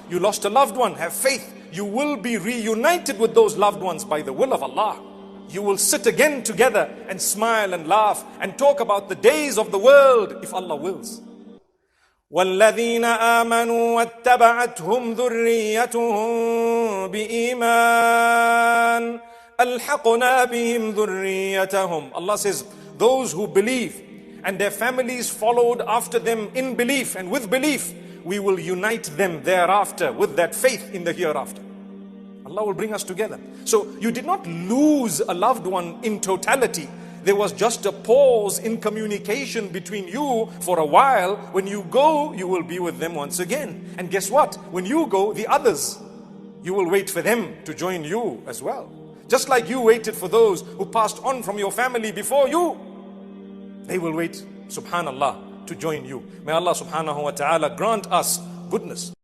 you lost a loved one, have faith. You will be reunited with those loved ones by the will of Allah. You will sit again together and smile and laugh and talk about the days of the world if Allah wills. وَالَّذِينَ آمَنُوا وَاتَّبَعَتْهُمْ ذُرِّيَّتُهُمْ بِإِيمَانٍ أَلْحَقْنَا بِهِمْ ذُرِّيَّتَهُمْ. Allah says, those who believe and their families followed after them in belief and with belief, we will unite them thereafter with that faith in the hereafter. Allah will bring us together. So you did not lose a loved one in totality. There was just a pause in communication between you for a while. When you go, you will be with them once again. And guess what? When you go, the others, you will wait for them to join you as well. Just like you waited for those who passed on from your family before you, they will wait, subhanallah, to join you. May Allah subhanahu wa ta'ala grant us goodness.